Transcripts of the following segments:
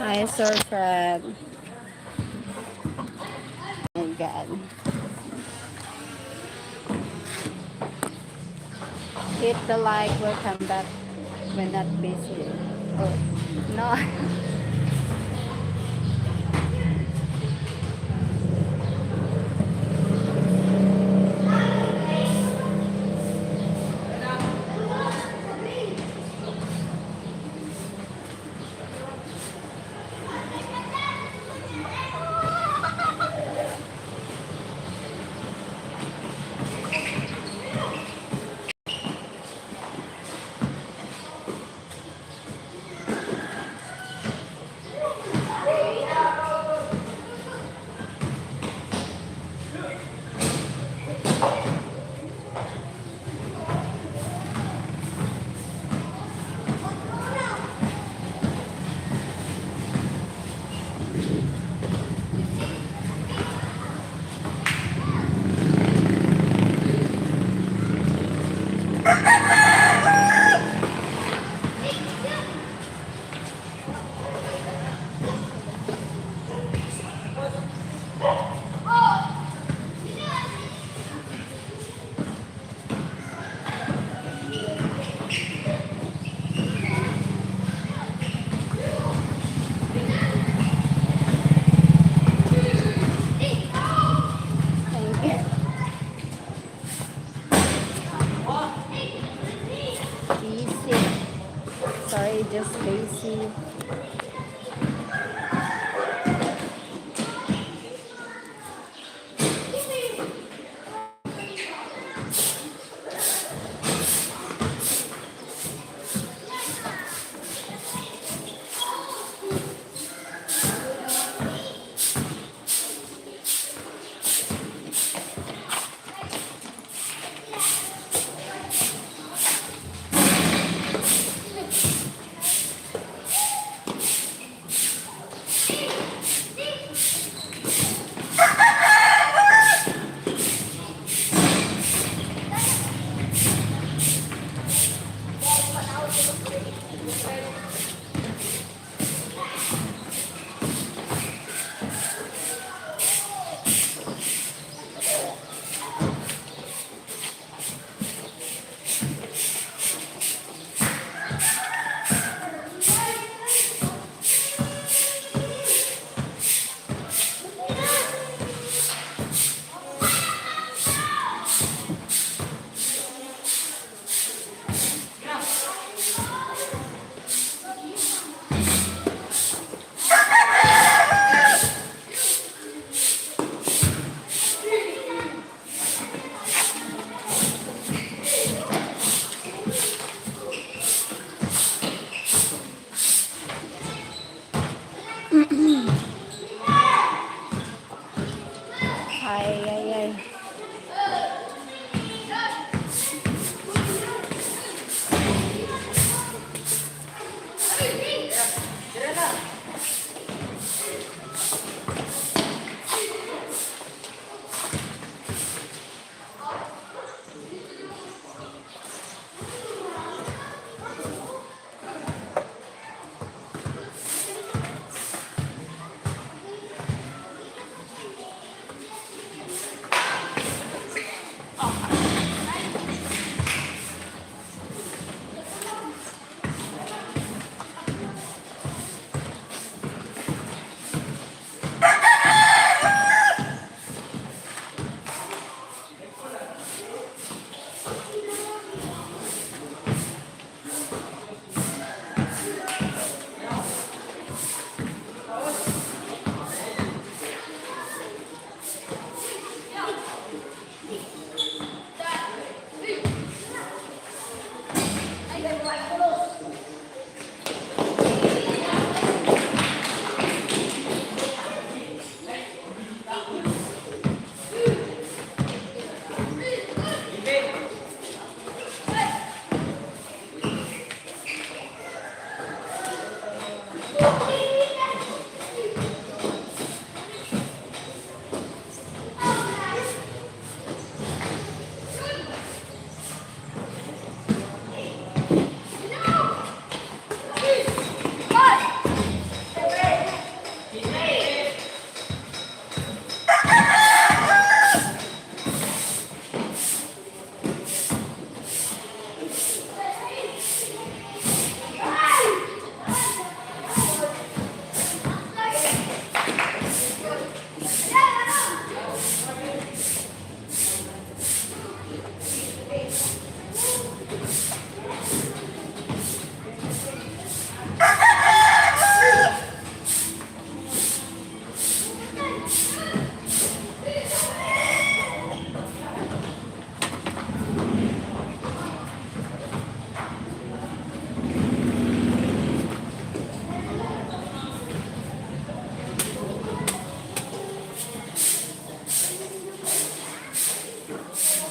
Hi, Sir Fred. Oh my God. Hit the like. We'll come back. We're not busy. Oh, no. Thank you. Easy. Sorry, just lazy.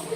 Good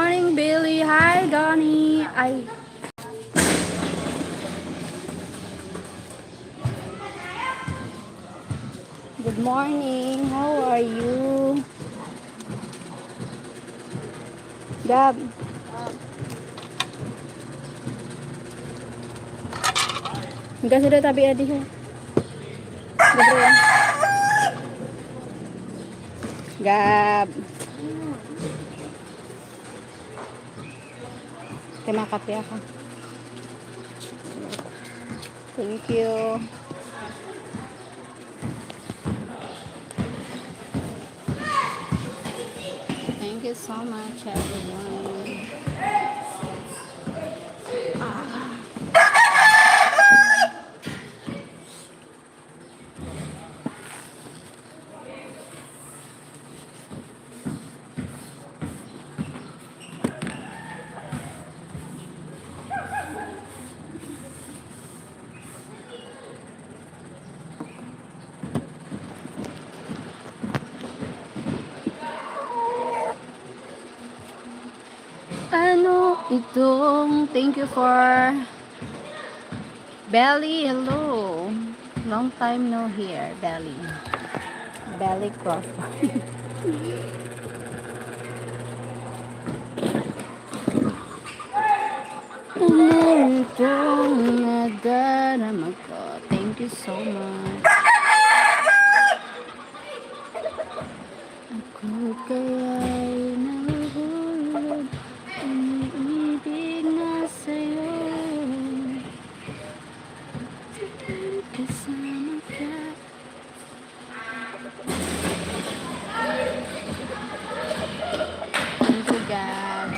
morning, Billy. Hi, Donnie. Good morning. How are you? Gab. Enggak sudah tabi adi siya. Gabriel. Gab. Terima kasih ako. Thank you. Thank you so much, everyone. Ano itong thank you for Belly, hello. Long time no here, Belly. Belly cross. Ano itong nadarama ko? Thank you so much. Ako kaya'y nahuhulog, umiibig na sa'yo. Kasama ka. Thank you, God.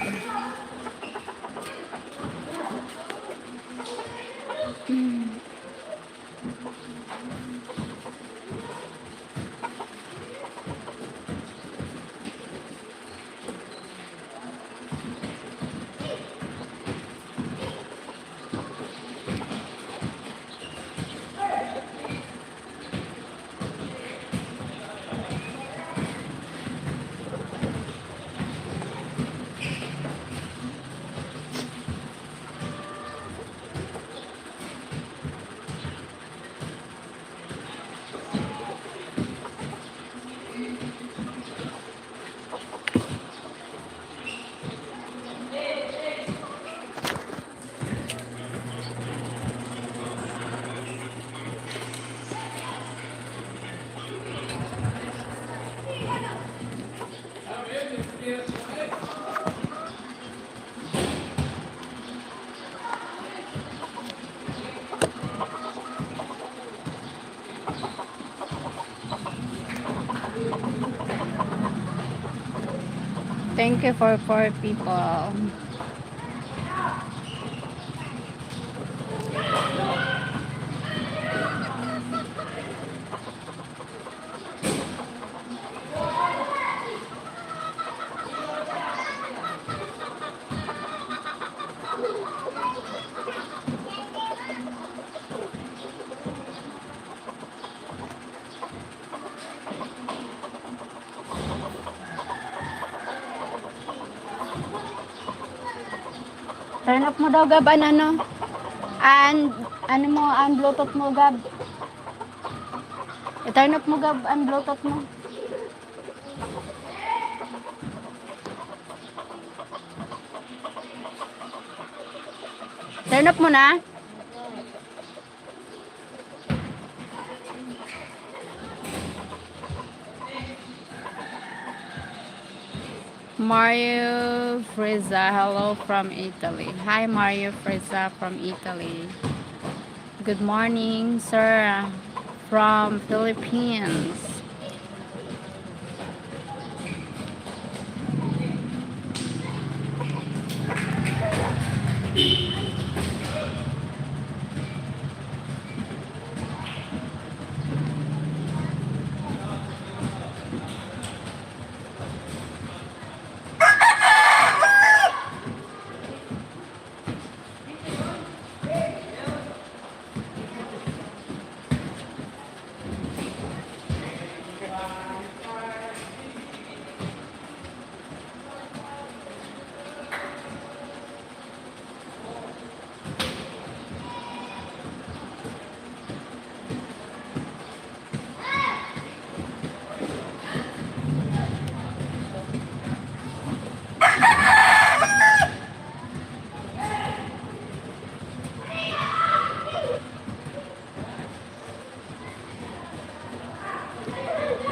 Thank you for 4 people. Turn off mo daw gaban ano. And Ano mo, ang Bluetooth mo, Gab? I-turn up mo, Gab, ang Bluetooth mo. Turn up mo na. Mario Frezza, hello from Italy. Hi, Mario Frezza from Italy. Good morning, sir, from Philippines.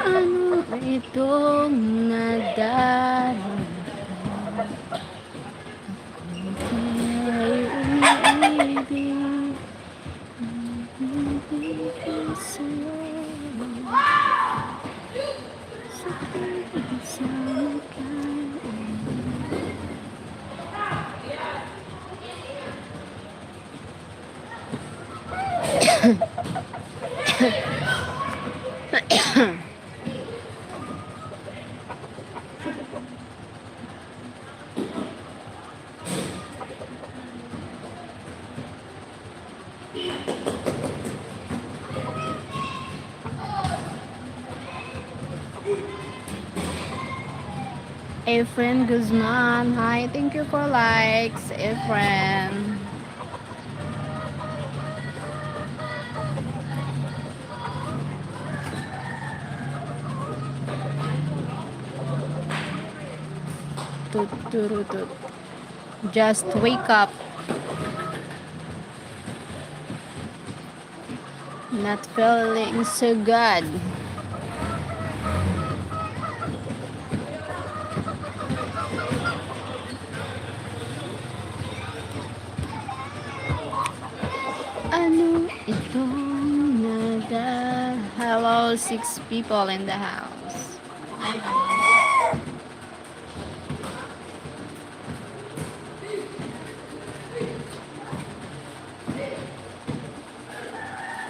Ano itong nadarama? Efren Guzman, hi, thank you for likes, Efren. Just wake up. Not feeling so good. Ano itong nada? Hello, 6 people in the house.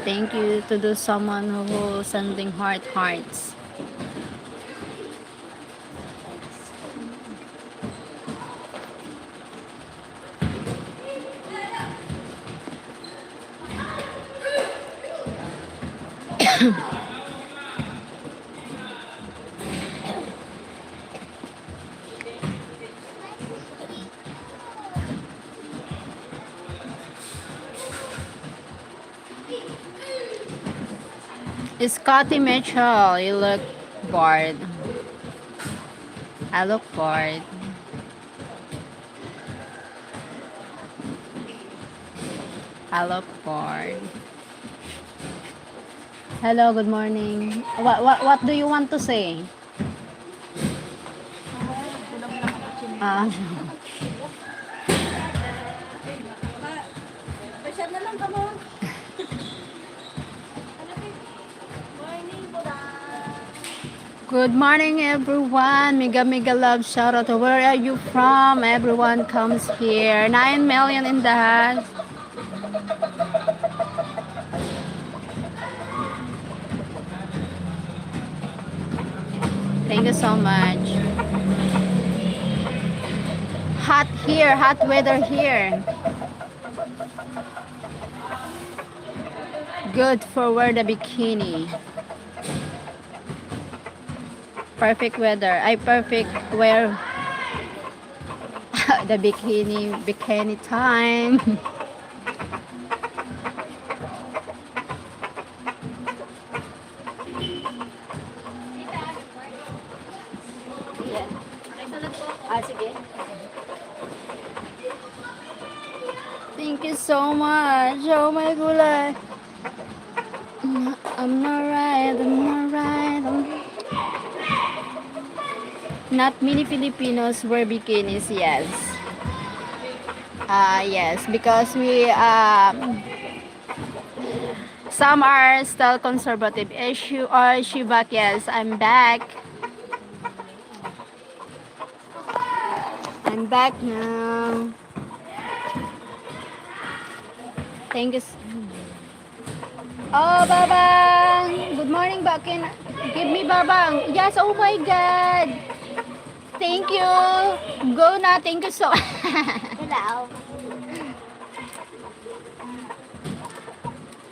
Thank you to the someone who sending hearts. Scotty Mitchell, you look bored. I look bored. I look bored. Hello, good morning. What do you want to say? Ah. Good morning, everyone. Mega love shout out. Where are you from? Everyone comes here. 9 million in the house. Thank you so much. Hot here, hot weather here. Good for wear the bikini. Perfect weather. I perfect wear the bikini time. so much. Oh my gulay. I'm alright, I'm alright. Not many Filipinos wear bikinis, yes. Yes, because some are still conservative. Is she back? Yes, I'm back. I'm back now. Thank you. Oh, Babang! Good morning, Bakin. Give me Babang. Yes, oh my God. Thank you. Go na. Thank you so Hello.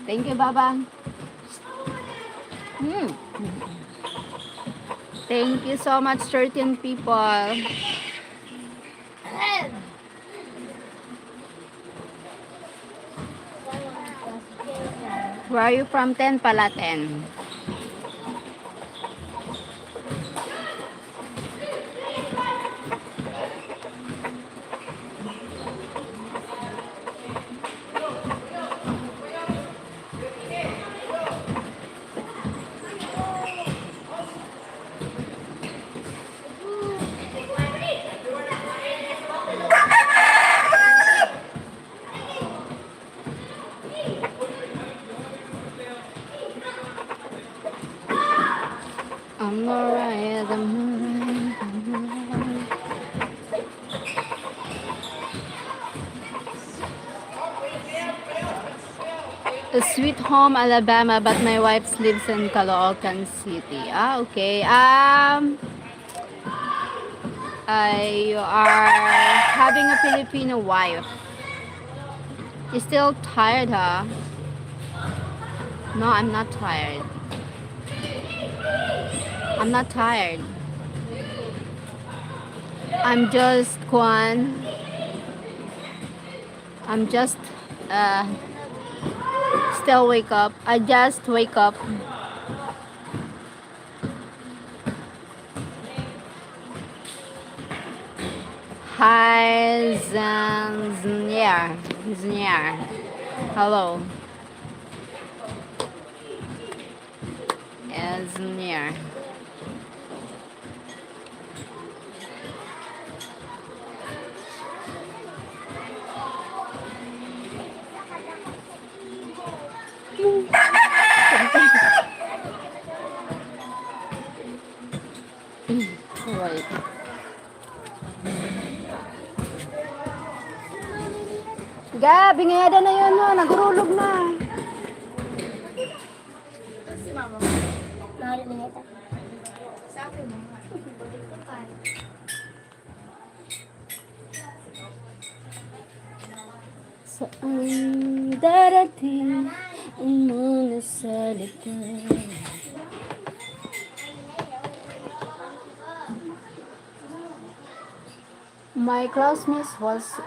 Thank you, Babang. Hmm. Thank you so much, 13 people. Where are you from? 10 pala, 10. I'm alright, I'm alright. A Sweet Home, Alabama, but my wife lives in Caloocan City. Ah, okay. You are having a Filipino wife. You still tired, huh? No, I'm not tired. I'm not tired. I'm just Kwan. I'm just uh still wake up. I just wake up. Hi, Znyar. Znyar. Hello. Znyar. Wait. Ga, bingeda na yun, no? Nagurulog na. Si mama. Nakalimutan. Sa akin mo. Saan darating ang mga salita? My classmate was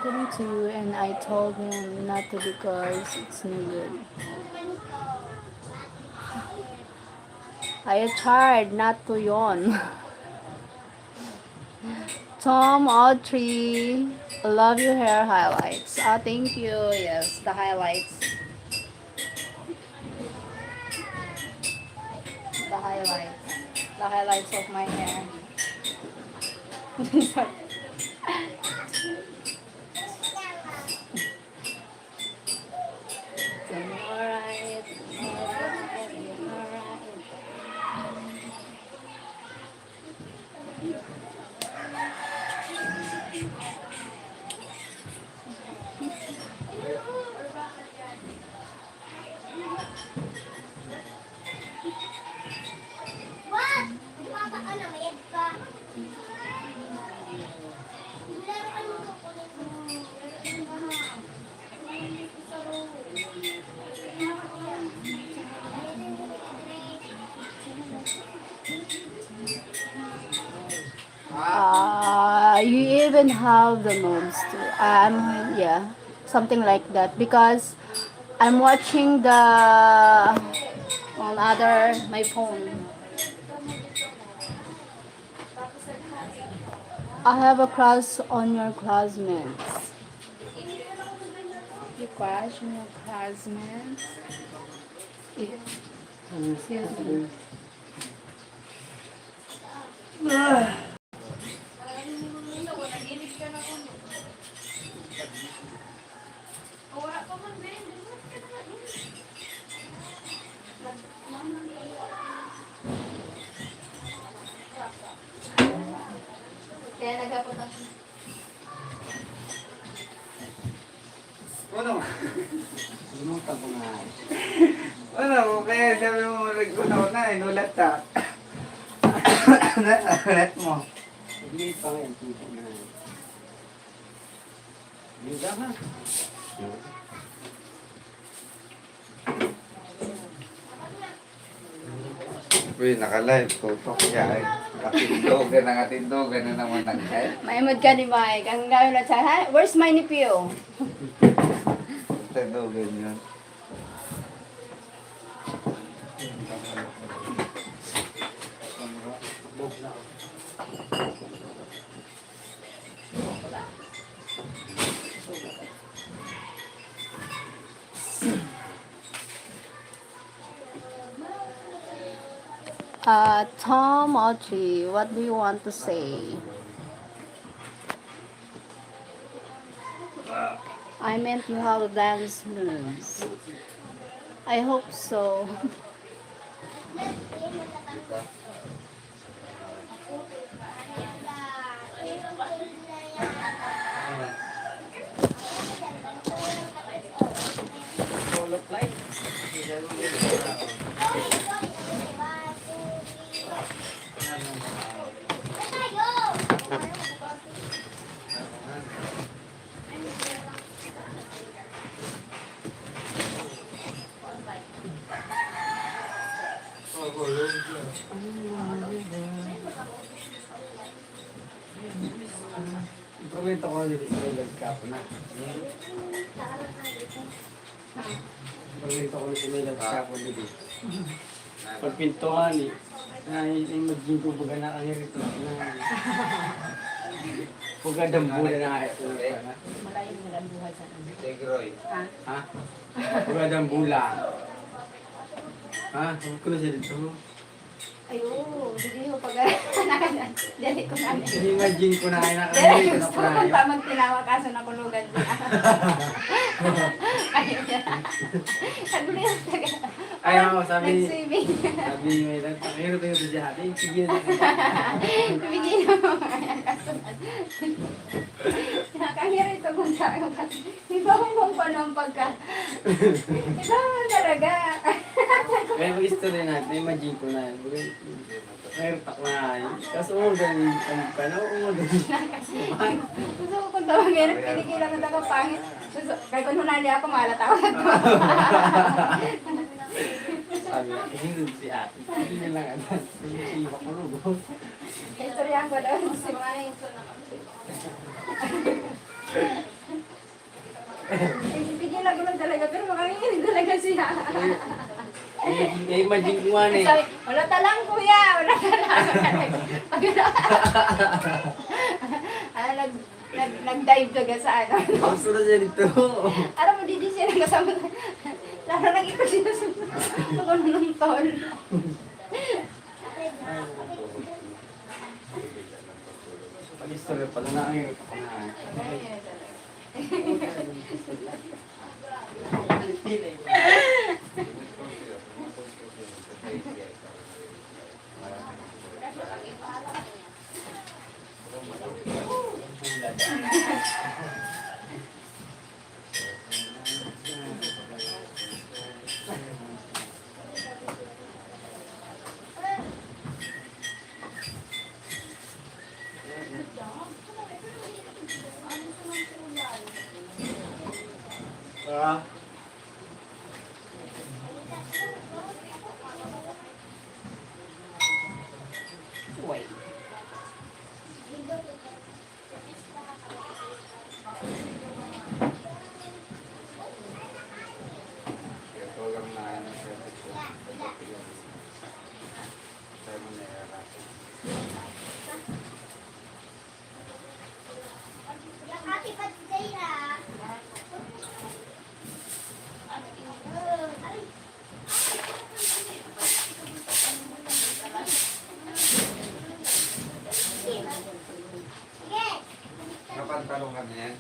going to you and I told him not to because it's no good. I tried not to yawn. Tom Audrey, love your hair highlights. Thank you. Yes, the highlights. The highlights. The highlights of my hair. Sorry. Alright. You even have the moves too. Yeah, something like that because I'm watching the on other my phone. I have a crush on your classmates. You crush on your classmates? Yeah. Excuse me. Kaya nagkapunta. Ano? Lumutan ko na. Ano? Kaya sabi mo, nagkuna-una, inulat ka. Ulat mo. Hindi pa ngayon, tuto na. Hindi ka ha? Uy, naka-live, tutok siya eh. Katindogan na katindogan na naman ang head. Maimod ka ni Mike. Ang gawin na siya, "Hi, where's my nephew?" Katindogan yun. Tom Audrey, what do you want to say? I meant you have dance moves. I hope so. Improvento ko dito sa nagkap na. Improvento ko sa nagkap dito. Pagpintuhan eh. Imagine ko baga na ang hirito na. Baga dambula na ito. Malayo na lang buhay sa amin. Tegroy. Ha? Baga dambula. Ha? Kuno siya dito. Ayun, hindi ko pag dali ko na. Imagine ko na na Dali gusto ko pa magtinawa kaso nakulugan niya. Ayun niya. Sabi niya taga. Ayaw, sabi Nag-swimming. sabi may nagpakiro tayo sa jati. Sige na. Bigyan mo mga kasunod. Nakahira ito kung saan ka. Iba mo pa ng pagka. Iba mo talaga. Kaya mag-story natin, imagine ko na. Mayroon tak na yun. Kaso umugan yung ka na, umugan. Gusto ko kung tawagin, pinigilan ng tagapangit. Kaya kung hunali ako, mahalata ako. Sabi na, hindi si ate. Hindi na lang agad. Hindi iba ko lugo. Istoryahan ko daw si mga ito na pigilan ko lang talaga, pero makangingin talaga siya. Imagine ko nga eh. Sabi, wala talang kuya, wala talang. Nag-dive talaga sa ano. Gusto na siya dito. Alam mo, di siya nagkasama. Lalo nag-ipag siya sa ako ng tol. Pag-story pala na ang hirap ako na. Talungan na yan.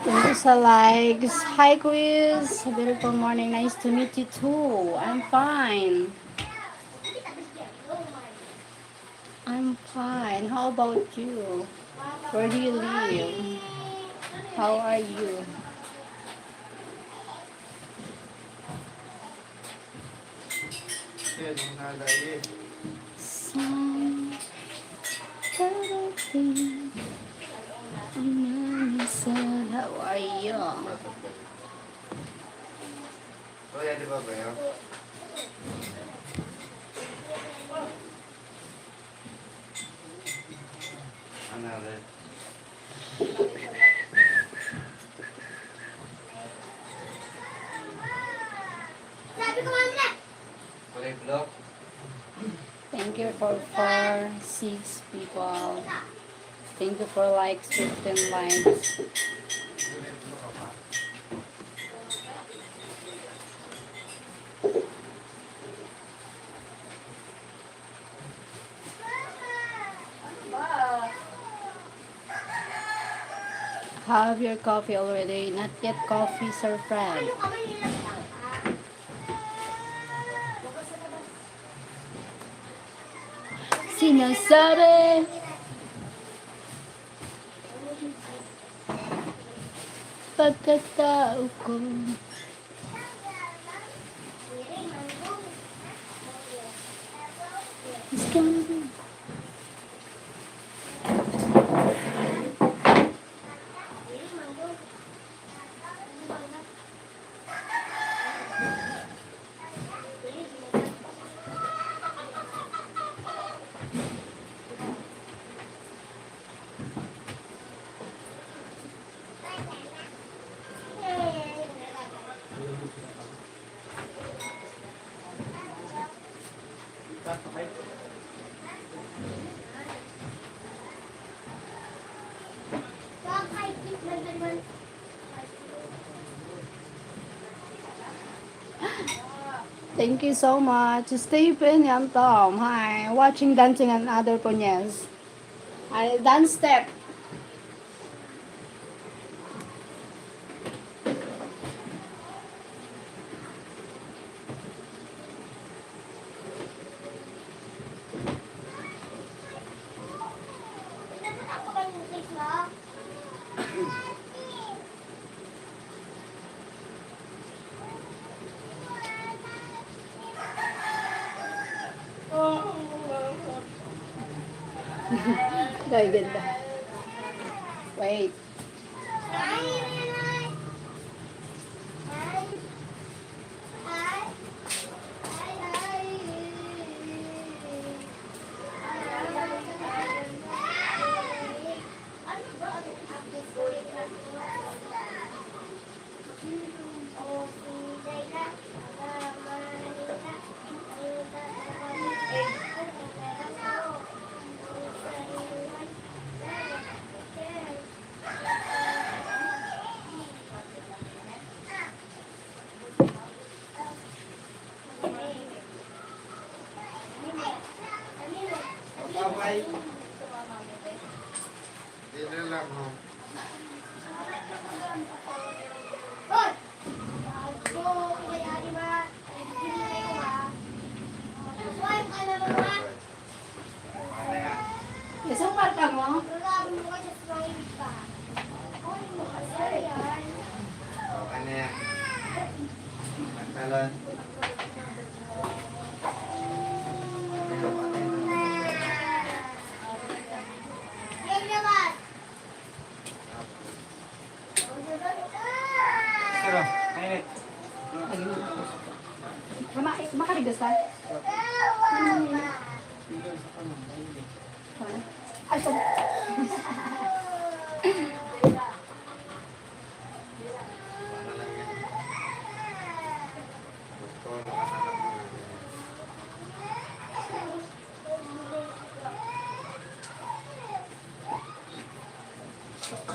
Thank you sa likes. Hi, Quiz. Beautiful morning. Nice to meet you too. I'm fine. I'm fine. How about you? Where do you live? How are you? Yan, yung nalay eh. Some little thing you said. How are you? O, yan, di ba ba yun? Ano rin? Kulay blok? Thank you for 6 people. Thank you for likes, 15 likes. Kulay blok ka pa. Have your coffee already? Not yet coffee, Sir Fred. Sinasabi pagkatao ko. It's gonna be. Thank you so much. Stephen and Tom. Hi. Watching dancing and other ponyes. I dance step. Very good. Wait. Babay. Dito lang, ho. Isang parta mo? Okay na yan. Magtalon. Siro, ayun. Makarigas ka? Ay, so. Ano lang yan. Gusto, nakasalap mo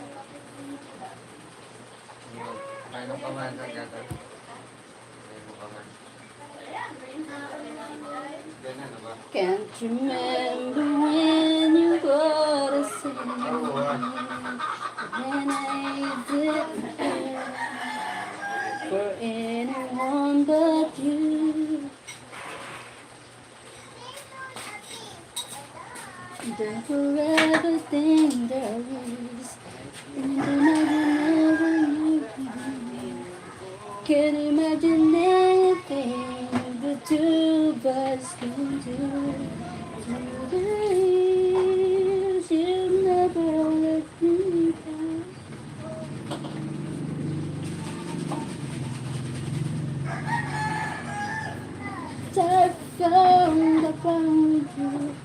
na. Can't remember when you were the same. When I didn't care for anyone but you. The forever thing there is, and the night you never knew. Can't imagine anything the two of us can do. Through the years, you never let me down. I found you.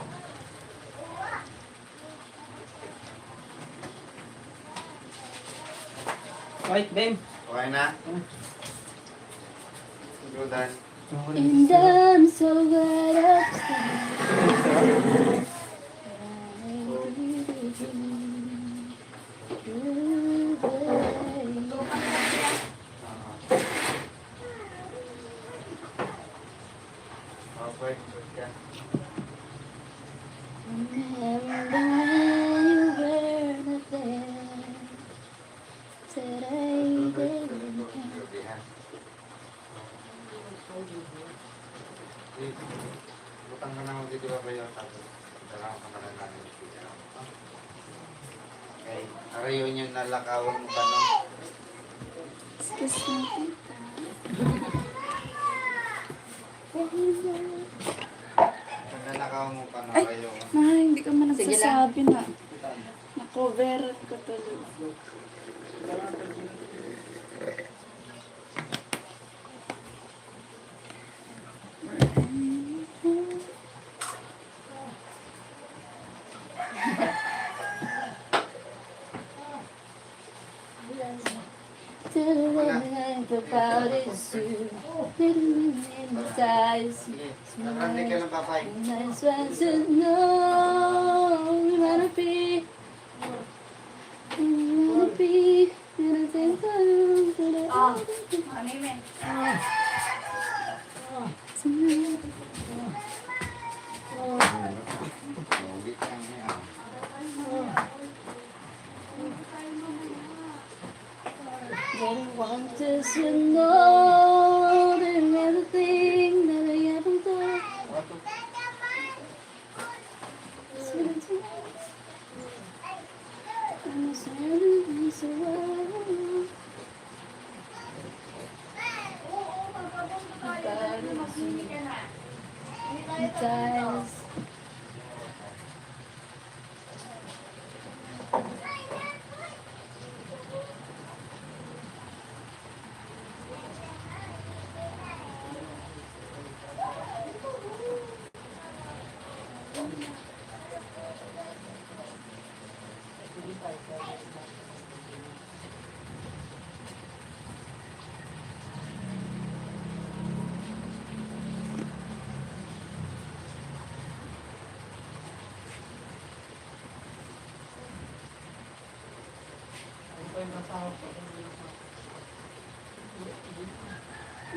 Wait, babe. Okay na? Go, Dan. And I'm so glad upstairs. Okay, good ka. Remember when you were not there. Said I didn't care. Gabi, ha? Butang ka na mo dito ba kayo? Tapos, dalawa ka na namin. Okay. Arayo nyo nalakawan mo ka, no? Excuse me. Nalakawan mo ka, no? Ay! Arayo. Hindi ka man Sige nagsasabi na. Na-cover ko tuloy. Think about it soon. Little in his eyes. Sige. Nagrante ka ng papay. Nice one to know. We wanna be. We wanna be. And I think Ulit lang niya. they want us to know that everything that I haven't done. I'm sorry, so well. Guys.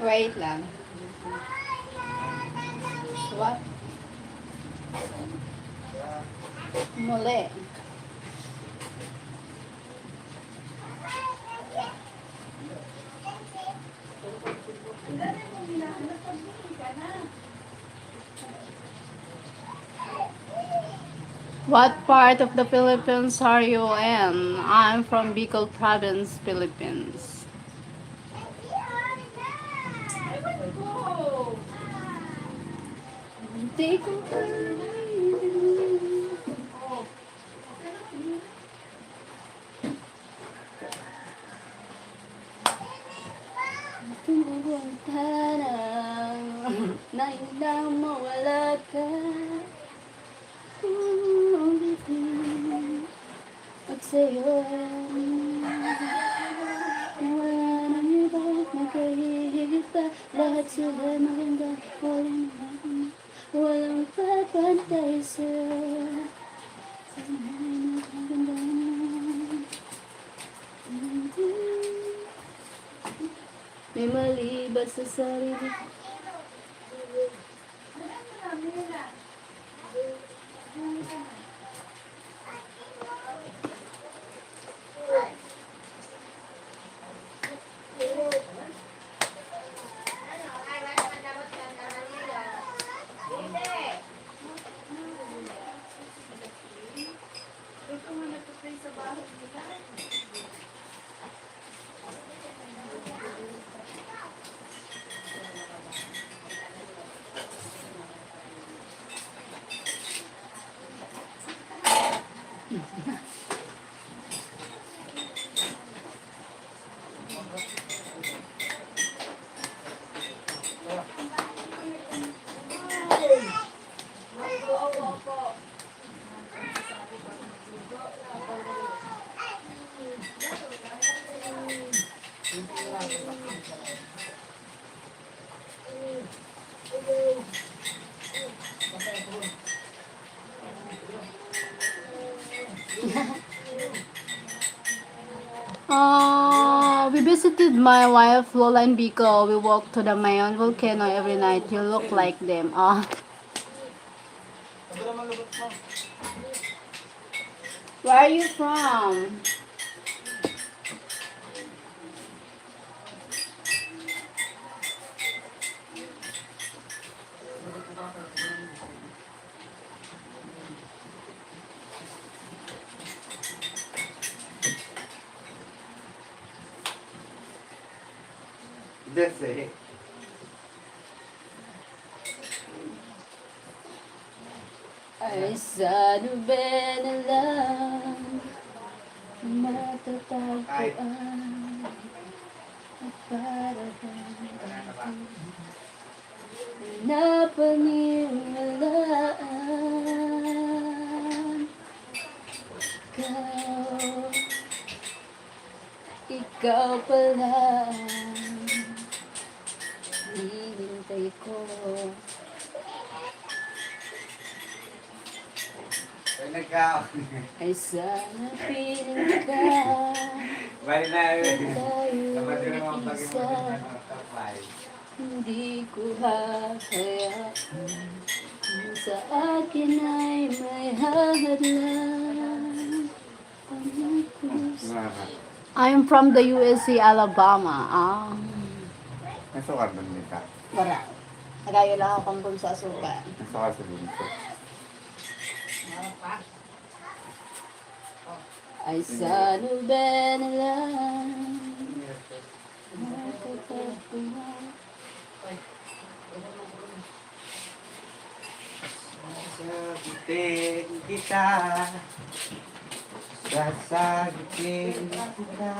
Wait lang. What? Muli. What part of the Philippines are you in? I'm from Bicol province, Philippines. Di ko tumugunta na ilang mawala ka. At sa'yo wala nang iba magkahihigit pa. Lahat sila maganda, walang papantay sa'yo. Sana'y maganda mo. May mali ba sa sarili? We visited my wife Lola and Bicol. We walk to the Mayon volcano every night. You look like them. Where are you from? That's it. Ay sanubin na lang matatagpuan at para bang napaniwalaan ikaw pala hinintay ko. Ay sana piling ka Bali na yun. tayo Dapat yun naman pag isa. Hindi ko hayaan sa akin ay may hadlang. I'm from the USA, Alabama. Nasukar ba nita? Wala. Nagayo lang ako kambol sa asuka. Nasukar sa dito. Ay sanubin na lang matatagpuan. Sasagutin kita. Sasagutin kita.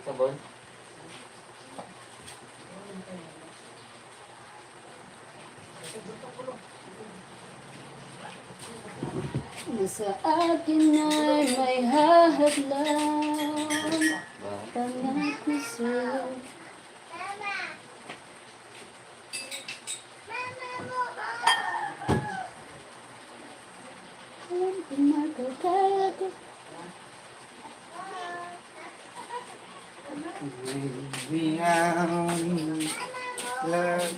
Sabon? Sa akin ay may hahadlang. Pangako sa'yo. Alam ko makakaya ko. We are in love.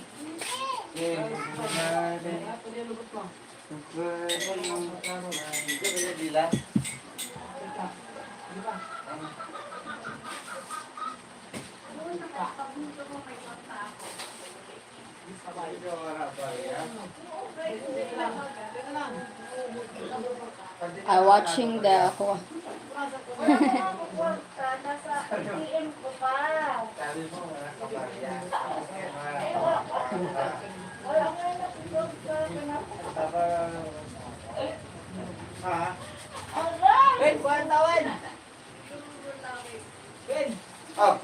I watching the Ben, kuhaan tawad! Ben! Oh,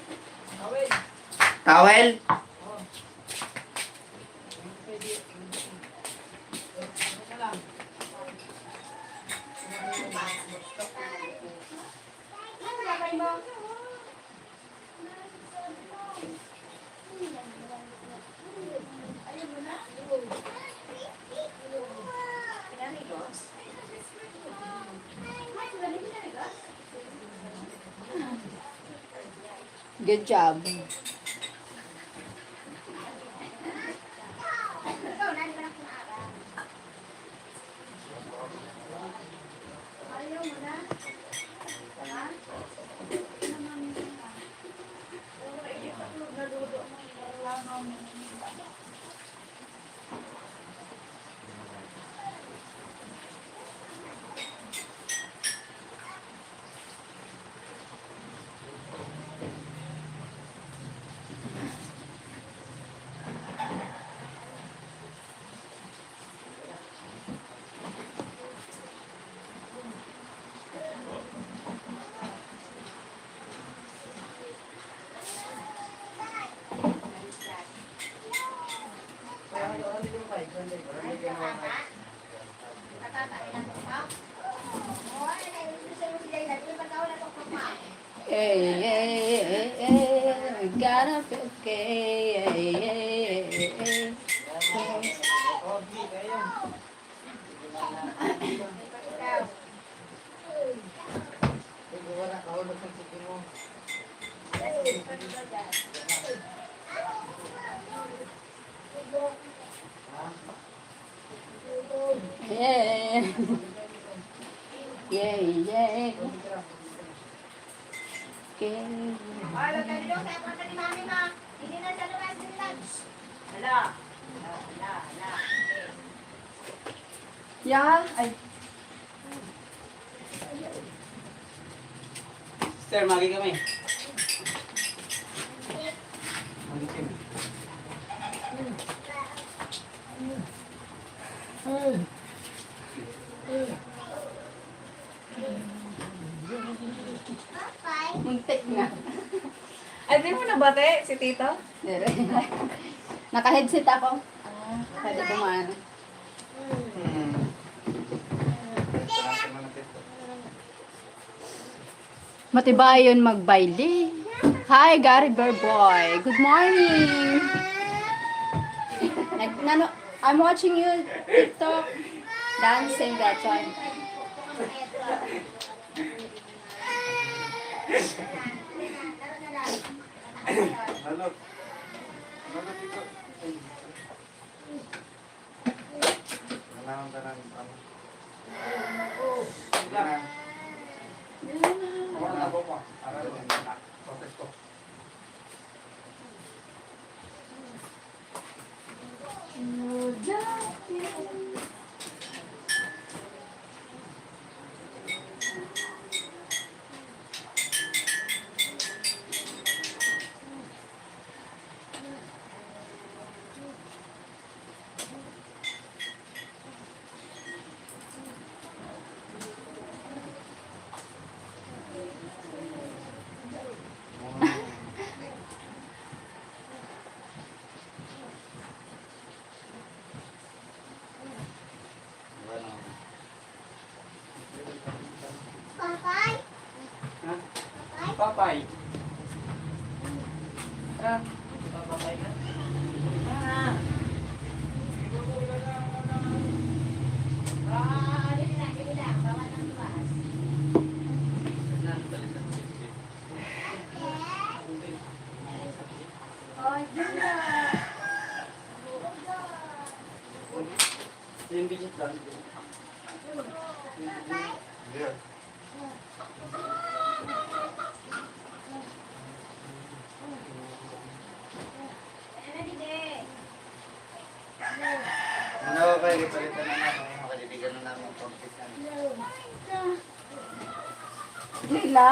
Tawad! towel? Good job. Hey, hey, hey, hey, gotta feel okay. Hey, hey, hey, hey. Yeah, yeah, yeah. Okay. Yeah, ay, Sister, magi kami. Magi kami. muntik na. Ay, di mo nabate si Tito? Naka-headset ako. Pwede kumano. Matibayon magbaili. Hi, Gary Bear Boy. Good morning. I'm watching you TikTok dancing that time. Halot. Halot ito. Kailangan ka ng ano. Kailangan. Wala na po mo. Aral mo. Protest ko. Papay. Yung digit lang. Yeah. Ano ba kayo palitan na namin? Makalibigan na namin ang competition. Nila?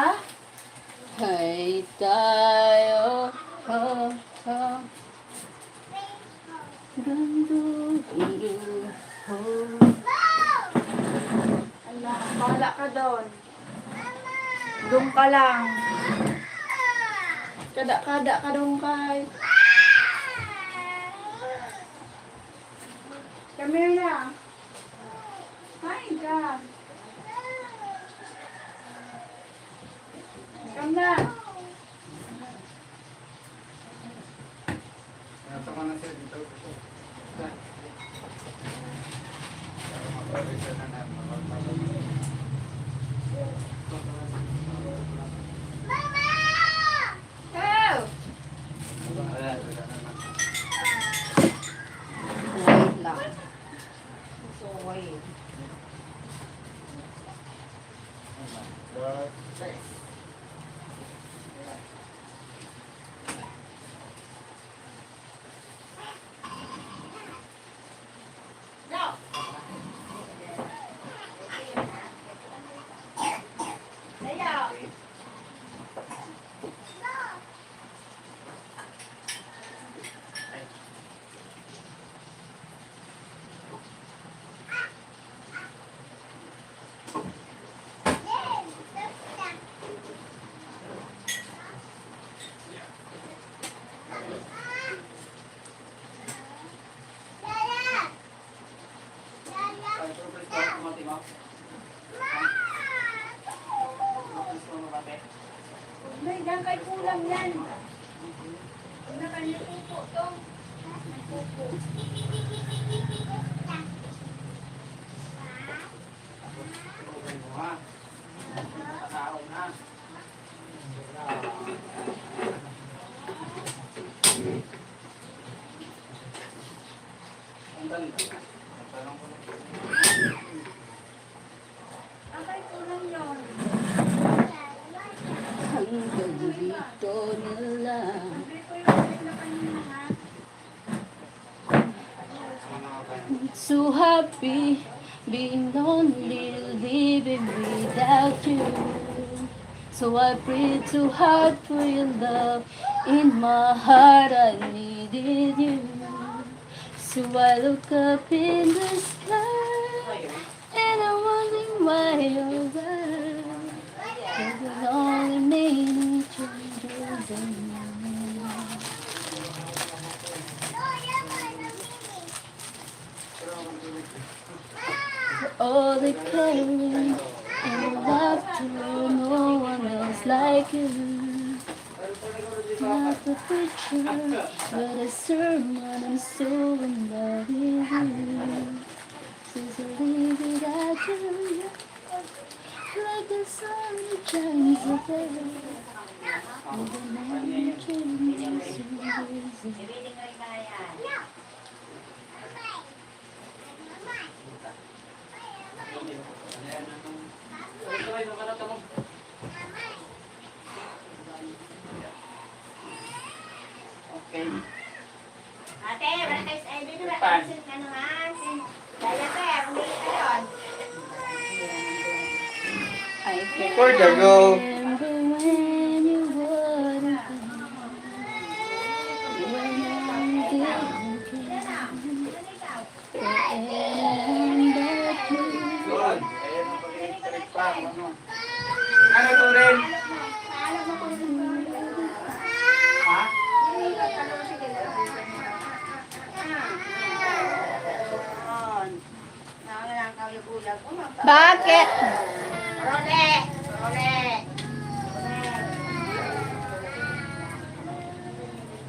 Hay tayo. Oh, oh. Ala, bahala ka doon. Doon ka lang. Kada-kada ka doon kay. Camilla. Kain ka. Come na. Natama na siya dito. Makalibigan na namin. Hey! Hanggang dito na lang. So happy, being lonely, living without you. So I prayed too hard for your love. In my heart I needed you. So I look up in the sky and I'm wondering why you're gone. Cause it only made me changes in me. All the caring and laughter, no one else like you. Not the picture, but a sermon, I'm so in love with you. Since I live without you, like the sun that shines away. With the night changes so easy. Okay. Ate, wala kayo sa ID na ba? Ano nga? Daya ka, hindi ka doon. I can For the go. remember when you wouldn't come, when I didn't care, and that you Yun. Ayan ang pag-electric pa. Ano to rin? Ha? Bakit? Role! Role!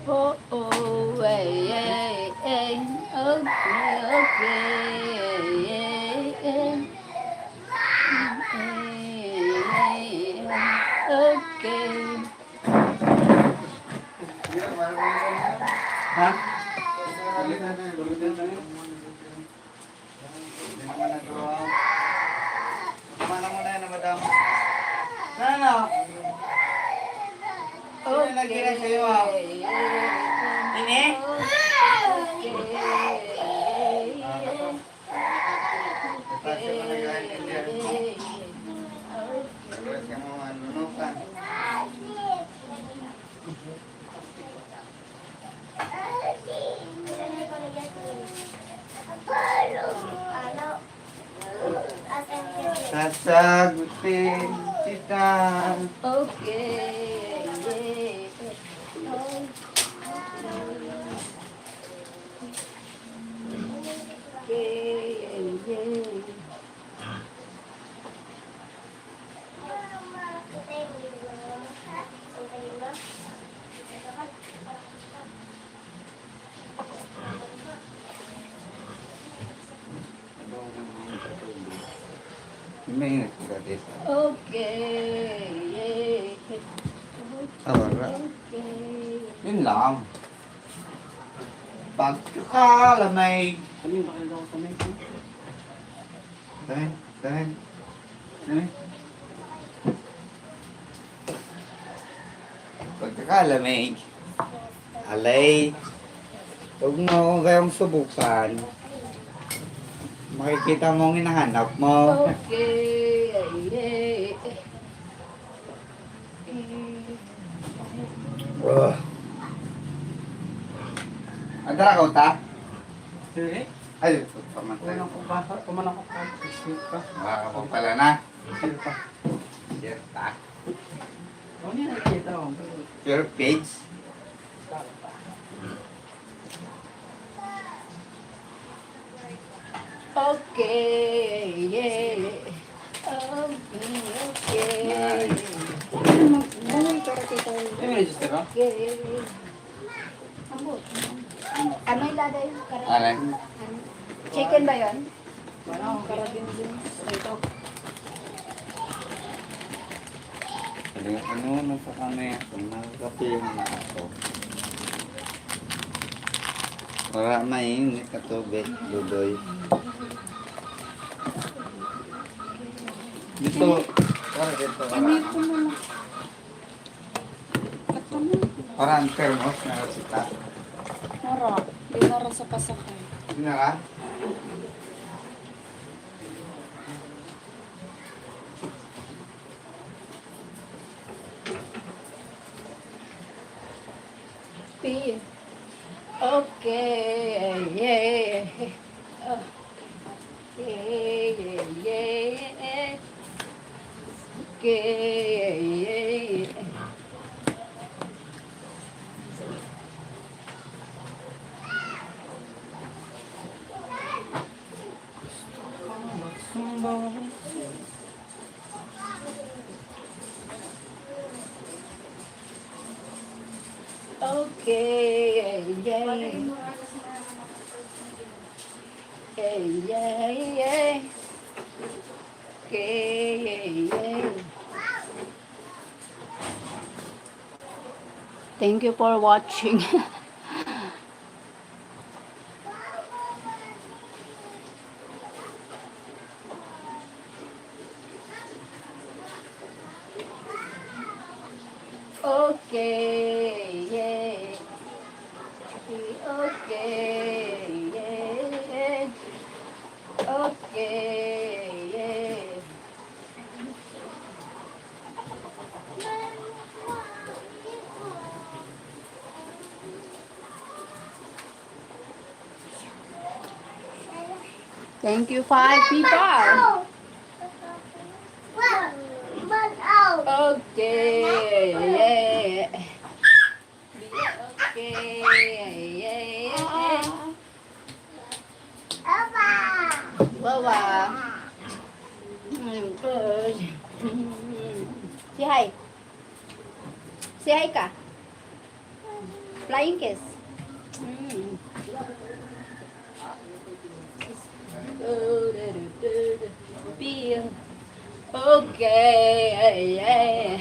Oh, oh, hey, hey, hey, okay, okay, hey, hey, okay. Ha? Kumana mo na yan, madam. Ano? Sino nag-gira sa'yo, ha? Ini? Sasagutin kita. Okay. May ingat ka dito. Okay. Wala. Okay. Yun lang. Pagkakalamay. Ano yung bakal daw kamay ko? Dahil. Pagkakalamay. Alay. Huwag mo kayong subukan. Makikita mo ang hinahanap mo. Okay. Andara ka ta? Sige. Ay, pamatay. Kumanang ko pa. Isip ka. Makakapag pala na. Isip ka. Sierta. Ano yan nakikita ko? Your page. Okay. Okay. May register ka? Okay. Ambot. Ano ilagay? Alay. Chicken ba yun? Ano, karagin din. Ito. Ano sa kanya? Nagkape yung ako. Para mainit ka tubig, Ludoy. Dito. Para dito. Ini ko muna. Ito mo. Para ang thermos na sita. Mara. Dinara sa pasakay. Sino ka? P. Okay. Yeah. Oh. Yeah. Yeah. Okay. Yeah. Okay, yeah, yeah, yeah. Okay, yeah. Thank you for watching. Okay, yeah. Okay, yeah. Okay, yeah. Thank you, 5 people. Okay, yeah. Okay, yeah. Wawa. Good. Say hi. Say hi ka. Flying kiss. Feel okay, yeah.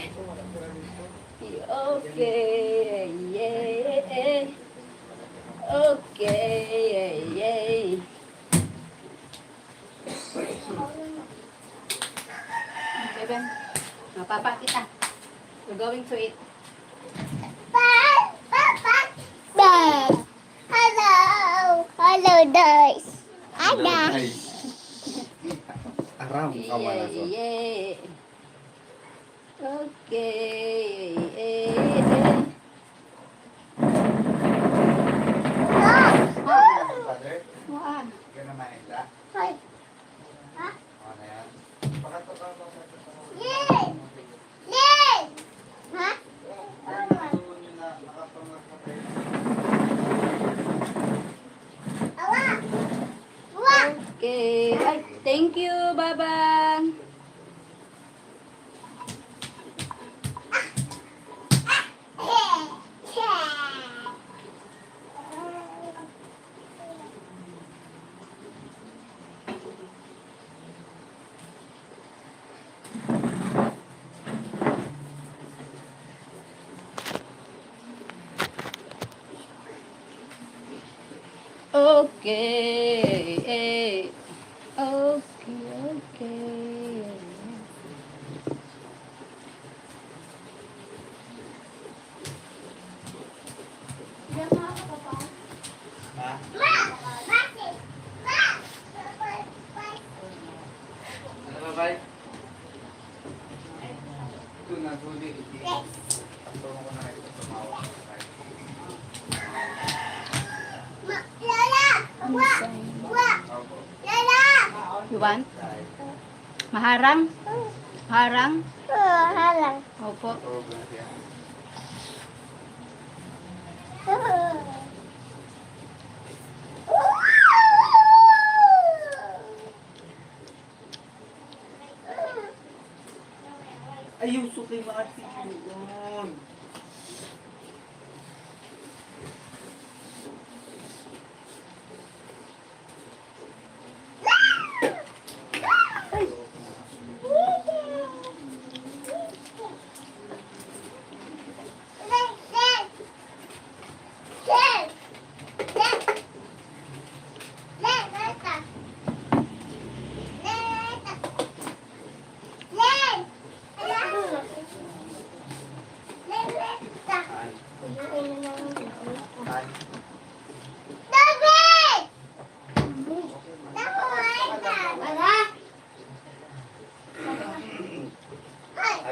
Okay, yeah. Okay, yeah. Bebe, mapapa kita. We're going to eat. Hello, guys. Aram ka wala so. Yeah. Okay. Father, Wah. ka na maila. Hi. Ano yan? Pakato ka. Okay. Ay, thank you, Baba. Okay. Okay. Ha? Ano ba, bay? Ito na, huli. Ito mo ko na ito tumawa. You want? Maharang? Harang? Opo. Ayaw, sukay maati yun.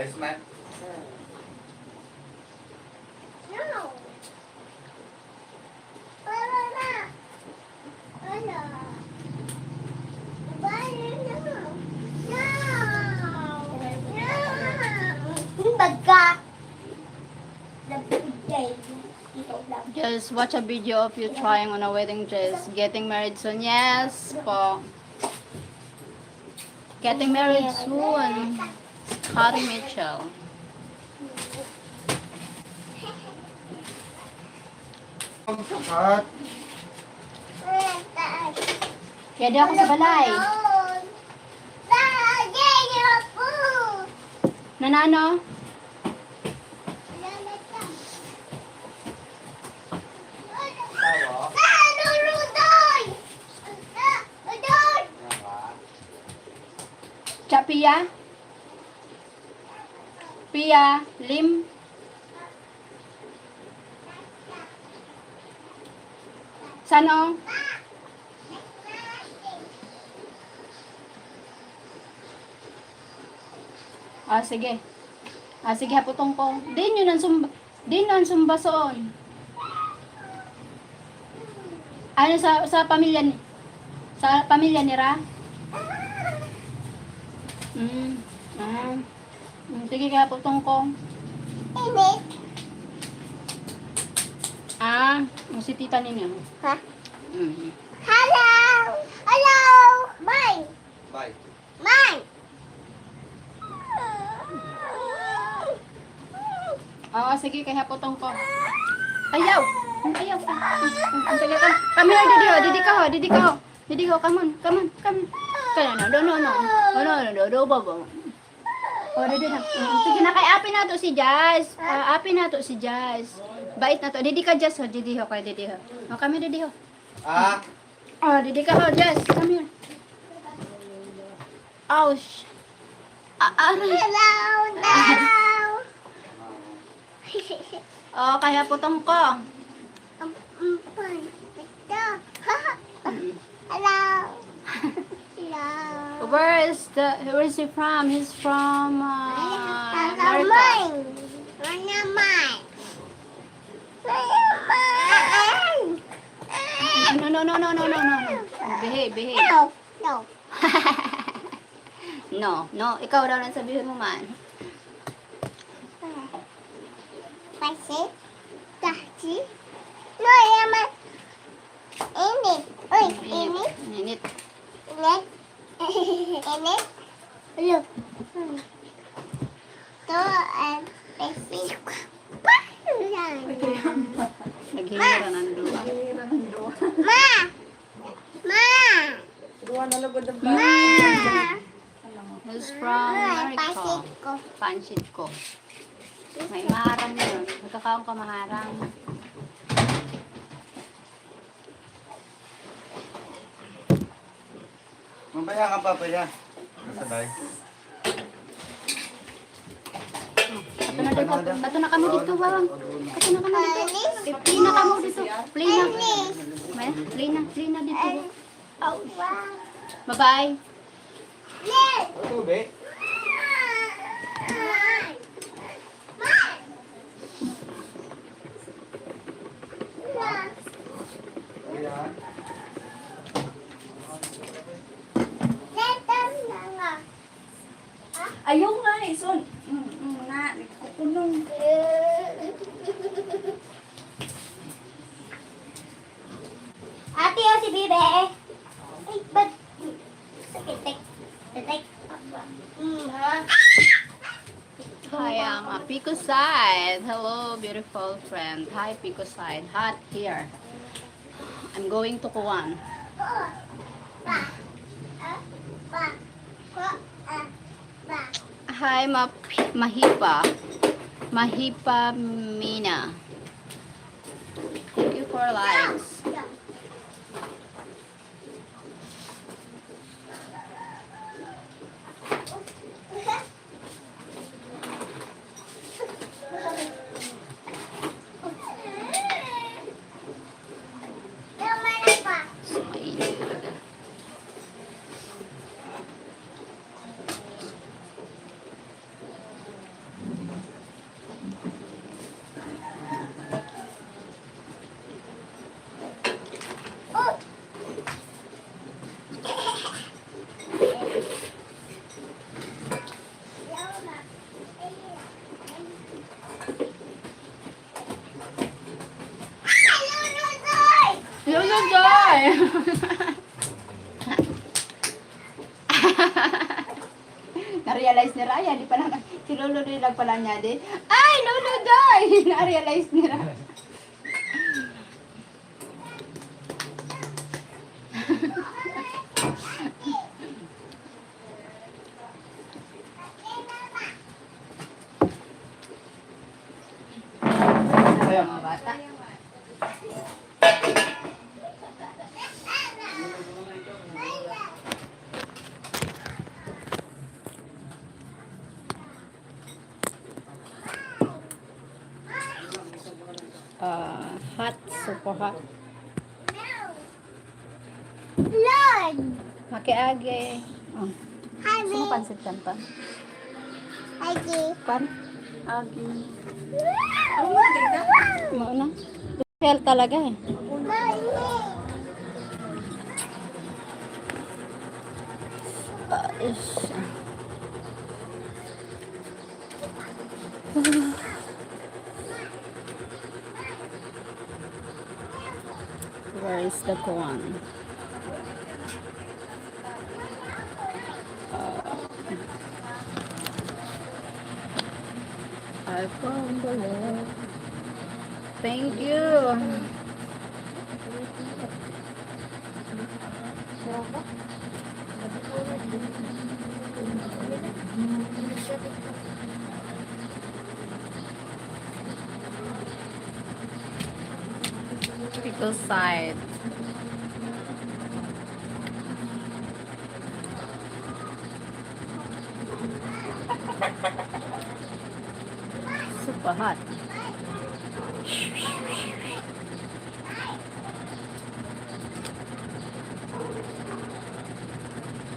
Ayos man. No. Wala na. Wala. Wala na. No. Bag ka. Just watch a video of you trying on a wedding dress. Getting married soon. Yes po. Getting married soon. Scotty Mitchell. Ang sakat. Kaya di ako sa balay. Nanano? Tawa. Cha Pia? Pia? Lim? Sano? Sige. Sige, haputong ko. Din yun ang sumbasoon. Ano sa pamilya ni? Sa pamilya ni Ra? Sige, kaya putong ko. Si tita ninyo. Ha? Mm. Hello! Hello! Mine! Bye. Mine! Sige, kaya putong ko. Ayaw! Ayaw! Sige ka. Come here, Didi ho. Come on. Didi na. Sige na, kay api na to si Jazz. Bait na to. Didi ka, Jazz ho. Didi ho. Kami, Didi ho. Didi ka ho, Jazz. Come here. Ouch. Aray. Hello! Kaya putong ko. Fine. Hello! Hello! Where is he from? He's from America. No. Behave. No. Ikaw daw lang sabihin mo man. Kasi, kasi, no, yaman. Init. Uy, init. Init. Look. To, basic. Naghihira ng duwa. Ma! He's from America. Pansit ko. May maharang yun. Magkakaong ka maharang. Mamaya ka pa niya. Sabay. Ato na kami dito, bawang. Ato na kami dito. Play na kamo dito. Play na dito. Bye-bye. Ito, be. Ayan. Ayaw nga eh, son. Nagkukulong. Ate, si Bibe. Ay, ba't? Sakit. Hi, I'm Pico Side. Hello, beautiful friend. Hi, Pico Side. Hot here. I'm going to Kuwan. Hi, Mahipa Mina. Thank you for likes. Mainit talaga. Joy! Na-realize ni Raya, di pa lang, si Lolo Doy lang pala niya di. Ay, Lolo Doy! Na-realize ni Raya. Mga bata. Hot, super hot. Lord! Makiage. Oh. Sino pansit kan pa? Agi. Pan? Agi. Ano na? Hell talaga eh. Ish. Where is the corn? I found the love. Thank you. Pickle side. Super hot.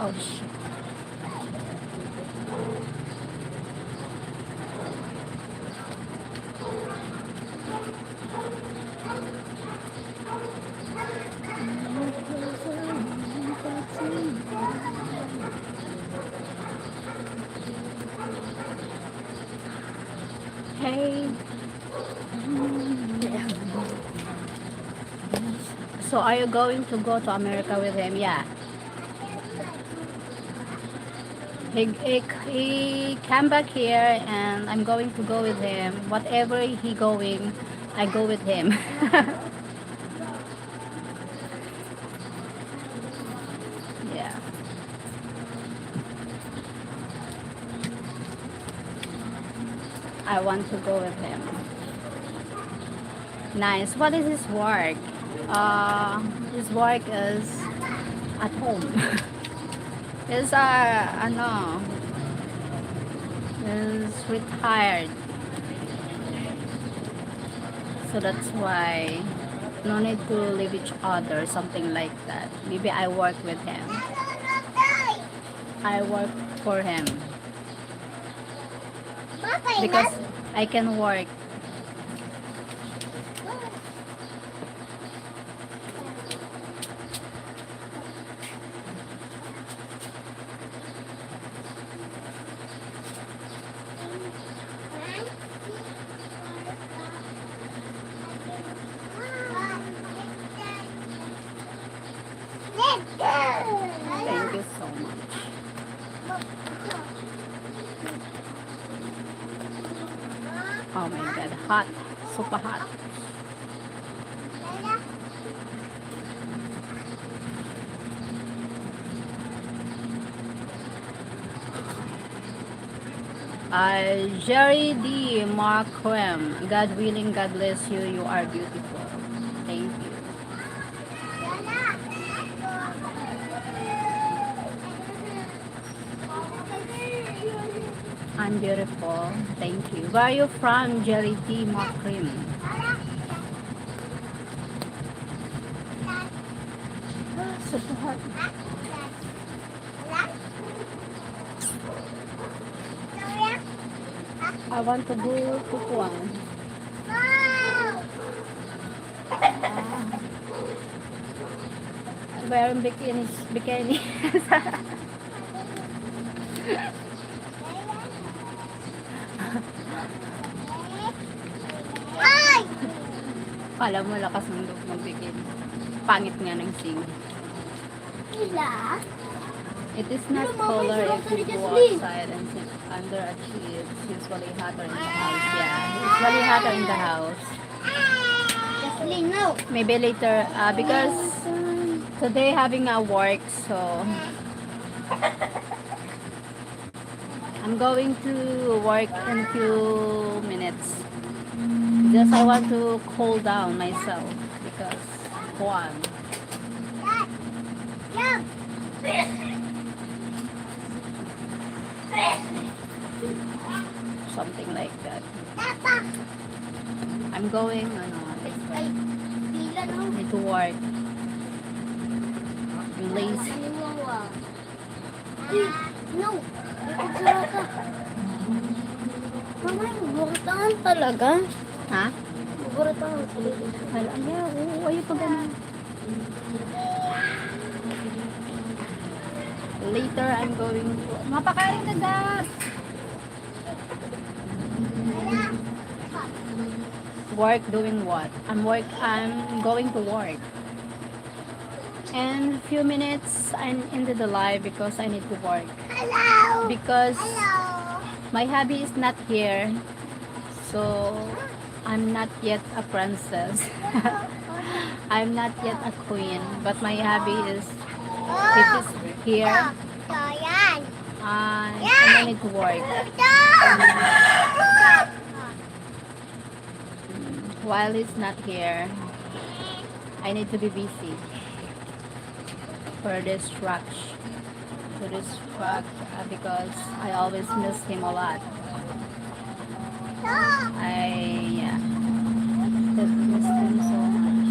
Oh shit. Hey. So are you going to go to America with him? Yeah. He came back here and I'm going to go with him. Whatever he going, I go with him. Yeah. I want to go with him. Nice. What is his work? His work is at home. Is is retired. So that's why no need to leave each other, something like that. Maybe I work with him. I work for him. Because I can work. Thank you so much. Oh my god, hot, super hot. Jerry D. Mark Crem. God willing, God bless you. You are beautiful. Thank you. I'm beautiful. Thank you. Where are you from, Jerry D. Mark Crem? Super hot. I want to go to Kuwait. Wearing bikini. Kala mo lakas ng loob mag-bikini. pangit nga ng sing. Ila? It is not colder if you go outside and sit under a tree. It's usually hotter in the house. Yeah, it's really hotter in the house. Jocelyn, no. Maybe later, because today having a work, so I'm going to work in a few minutes. Just I want to cool down myself because one. Something like that. I'm going need to work. I'm lazy. No. Mama, bukatan talaga. Ha? Bukatan. Hala, yeah, oo, ayaw pa ganun. Later, I'm going to... Mapakain ka, Dad! Work doing what? I'm going to work. And a few minutes, I'm into the live because I need to work. Hello. Because Hello. my hubby is not here. So, I'm not yet a princess. I'm not yet a queen. But my hubby is here. Yan. And I need to work. While he's not here, I need to be busy for this rush. Because I always miss him a lot. Yeah, just miss him so much.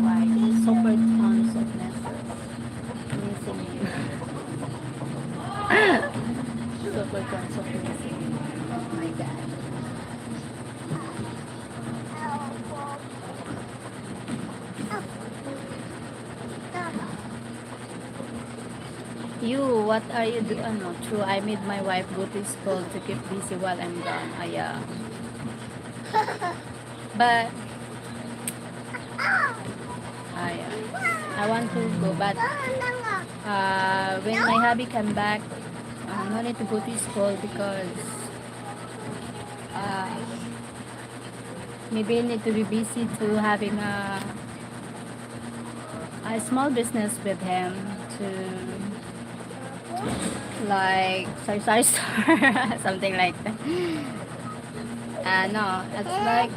Like super tons of messes. Missing you. Super tons of missing you. Oh my God. You, what are you doing? Ano, true, I made my wife go to school to keep busy while I'm gone. Yeah. But, yeah. I want to go, but when my hubby come back, no need to go to school because maybe I need to be busy to having a small business with him to like sorry something like that. No, it's like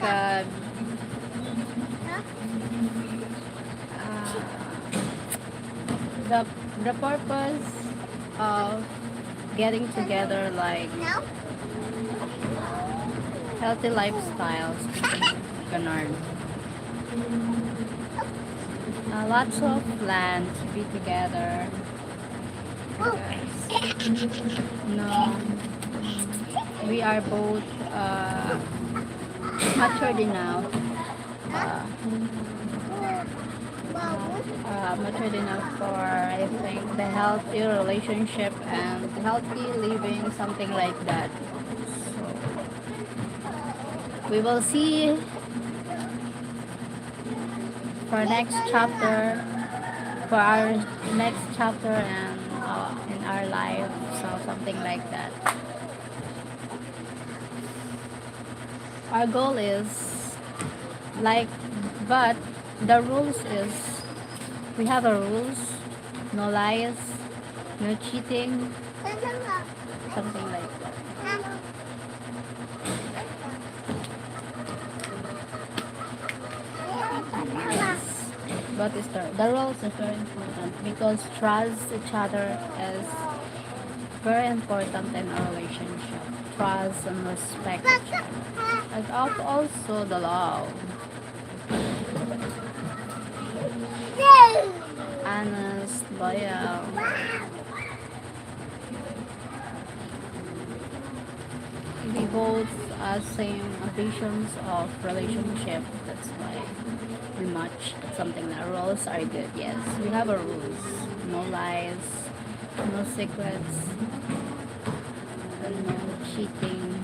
the purpose of getting together, like healthy lifestyles, ganun. Lots of plans to be together. No, we are both matured enough. Matured enough for, I think, the healthy relationship and healthy living, something like that. So, we will see for next chapter, for our next chapter and in our life, so something like that. Our goal is like, but the rules is we have a rules: no lies, no cheating, something like that. But the rules is very important because trust each other is very important in a relationship. Trust and respect each other. And also the love. Honest, loyal. We both same ambitions of relationship. That's why we match something. That rules are good. Yes, we have our rules. No lies, no secrets, and no cheating.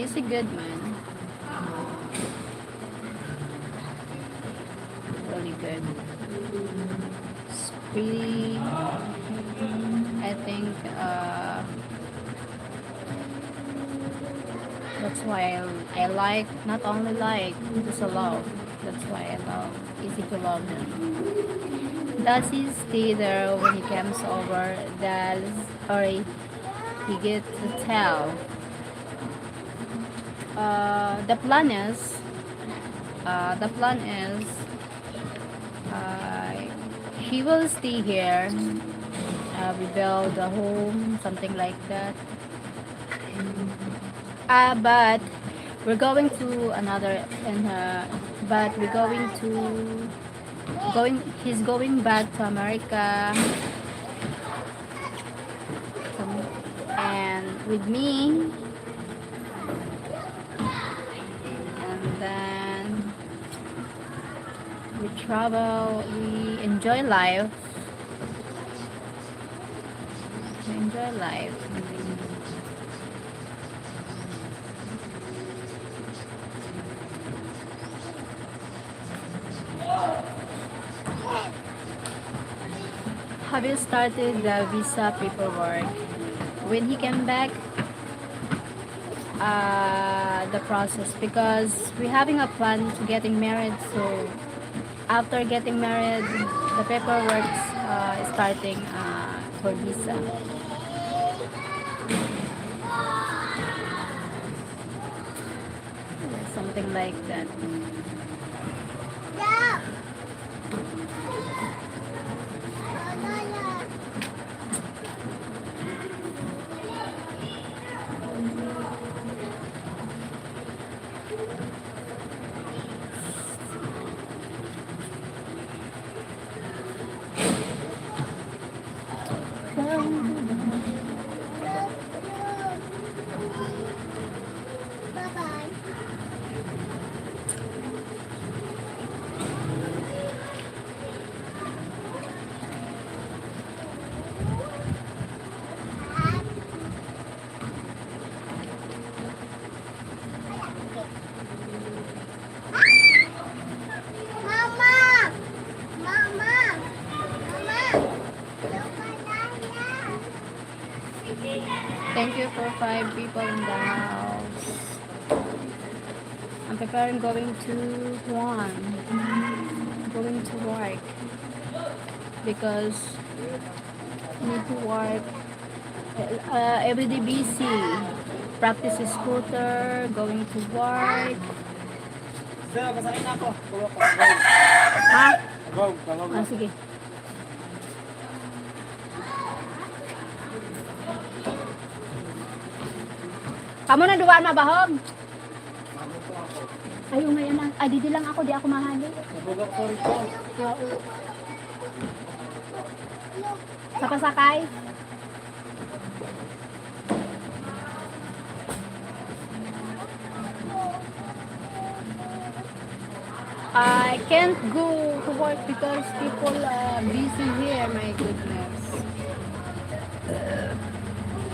He's a good man. Really good. It's pretty, I think, that's why I like, not only like, just a love. That's why I love, easy to love him. Does he stay there when he comes over? Or he get to tell? The plan is, uh, he will stay here, rebuild a home, something like that. But we're going to another, and but we're he's going back to America, and with me, and then we travel, we enjoy life. We enjoy life. Have you started the visa paperwork? When he came back, the process, because we're having a plan to getting married, so after getting married, the paperwork is starting for visa. Something like that. Thank you for 5 people in the house. I'm preparing going to work because need to work every day busy. Practice scooter, going to work. Sir, pasakay na ako. Ha? Tawag. Sige. Kamu na duwaan mabahog? Ayaw ngayon lang. Ay, di lang ako. Di ako mahali. Nabugak ko rin po. Sa pasakay? I can't go to work because people are busy here. My goodness.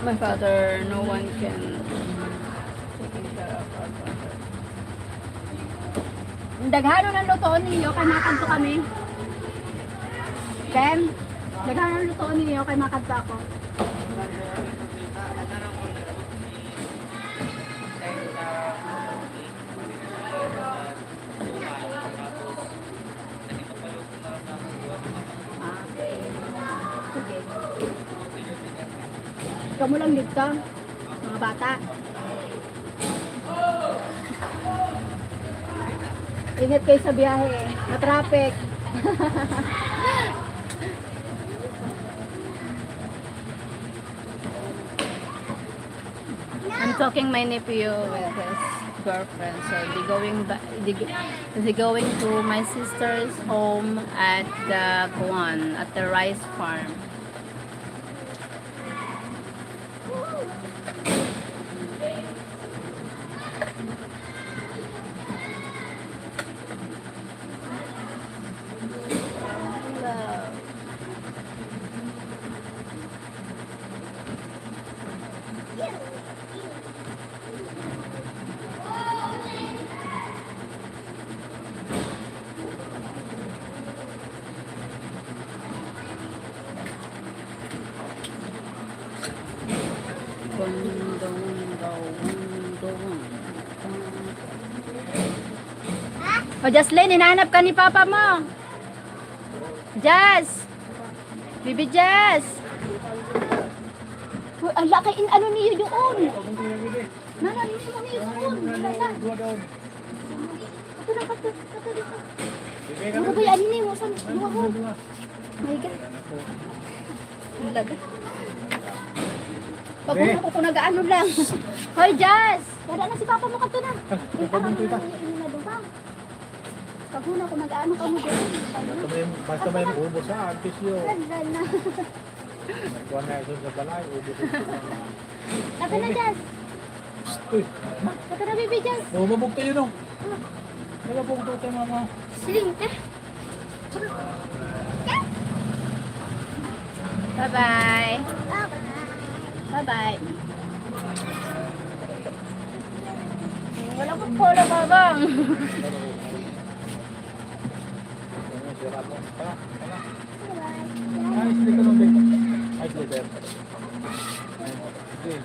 My father, no one can taking care of our father. Daghano ng lutoon ninyo kay makanto kami. Ken, daghano ng lutoon ninyo kay makanto ako. Kamu lang dito, mga bata. Ingat kayo sa biyahe, na-traffic. I'm talking my nephew with his girlfriend, so they going to my sister's home at the Guan, at the rice farm. O, Jaslyn, hinahanap ka ni Papa mo. Jazz! Bibi Jazz! Uy, ang laki ano niyo doon? Nana, niyo mo niyo doon. Nana. Ito na, ito dito. Ano ba yan ni mo? Saan? Dua ko. My God. Ang laga. Pag ko kung nag-ano lang. Hoy, Jazz! Wala na si Papa mo kanto na. Paguna ko mag-ano ka mo doon. Basta may ubos sa artist yun. Wala na. Kuha na ito sa balay, ubos ito. Kata na, Jazz. Uy, Kata na, baby Jazz. mabugto yun o. Nagabugto tayo mama. Siling, Bye-bye. Bye-bye. Wala ko pala, babang. Ay, sili ka nung dito. Ay, sili ka. Okay.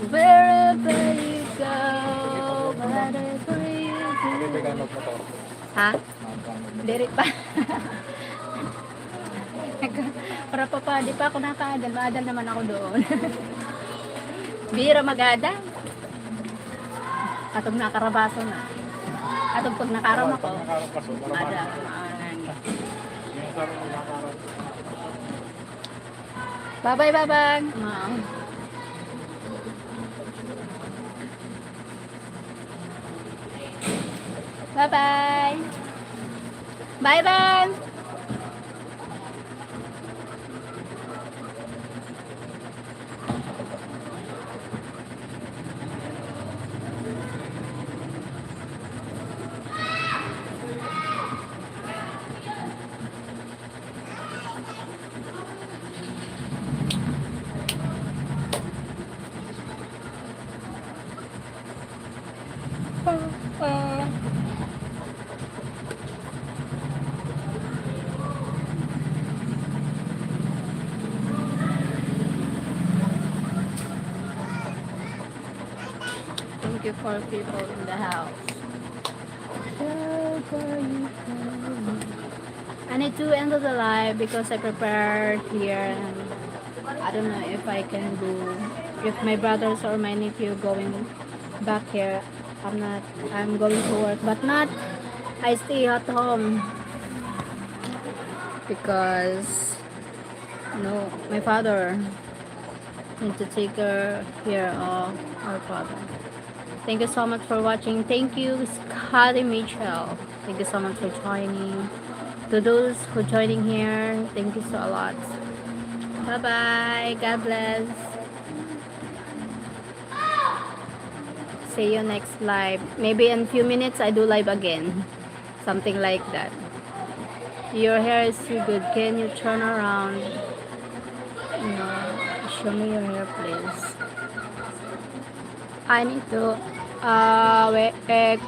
Wherever you go, whatever you Pwede ka do. magmotor. Ha? Lirik pa. Para pa, di pa ako nakadal. Maadal naman ako doon. Bira mag-adal. Katong nakarabaso na. Katong pag nakaram ako, adal. Bye-bye, babang. Bye-bye. Bye, bang. Thank you for people in the house. I need to end the live because I prepared here and I don't know if I can do, if my brothers or my nephew going back here. I'm going to work, but not, I stay at home because no, my father need to take care of our father. Thank you so much for watching. Thank you, Scotty Mitchell. Thank you so much for joining. To those who joining here, thank you so a lot. Bye bye. God bless. See you next live. Maybe in a few minutes I do live again. Something like that. Your hair is too good. Can you turn around? No. Show me your hair, please. I need to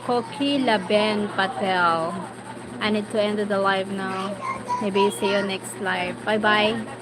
Kokila Ben Patel. I need to end the live now. Maybe see you next live. Bye bye.